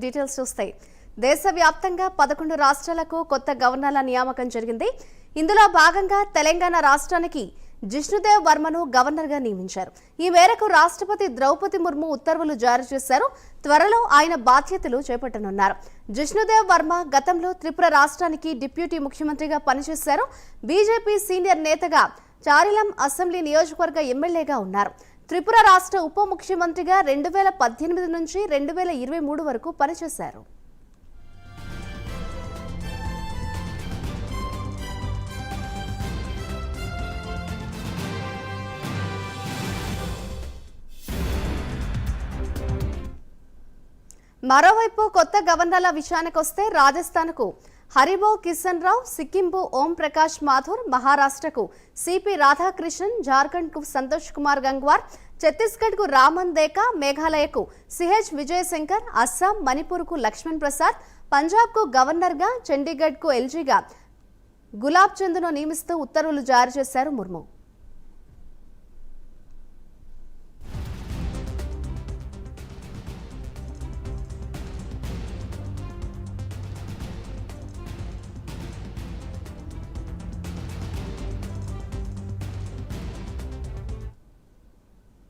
Details చూస్తే దేశవ్యాప్తంగా 11 రాష్ట్రాలకు కొత్త గవర్నర్ల నియామకం జరిగింది. ఇందులో భాగంగా తెలంగాణ రాష్ట్రానికి జిష్ణుదేవ్ వర్మను గవర్నర్గా నియమించారు. ఈ మేరకు రాష్ట్రపతి ద్రౌపది ముర్ము ఉత్తర్వులు జారీ చేశారు. త్వరలో ఆయన బాధ్యతలు చేపట్టనున్నారు. జిష్ణుదేవ్ వర్మ గతంలో త్రిపుర రాష్ట్రానికి డిప్యూటీ ముఖ్యమంత్రిగా పనిచేశారు. బీజేపీ సీనియర్ నేతగా చారిలం అసెంబ్లీ నియోజకవర్గ ఎమ్మెల్యేగా ఉన్నారు. త్రిపుర రాష్ట్ర ఉప ముఖ్యమంత్రిగా 2018 నుంచి 2023 వరకు పనిచేశారు. మరోవైపు కొత్త గవర్నర్ల విషయానికొస్తే రాజస్థాన్కు హరిబో కిషన్ రావు, సిక్కింకు ఓం ప్రకాష్ మాథూర్, మహారాష్ట్రకు సిపి రాధాకృష్ణన్, జార్ఖండ్కు సంతోష్ కుమార్ గంగ్వార్, ఛత్తీస్గఢ్కు రామన్ దేకా, మేఘాలయకు సిహెచ్ విజయశంకర్, అస్సాం మణిపూర్కు లక్ష్మణ్ ప్రసాద్, పంజాబ్కు గవర్నర్గా, చండీగఢ్కు ఎల్జీగా గులాబ్ చంద్ను నియమిస్తూ ఉత్తర్వులు జారీ చేశారు ముర్ము.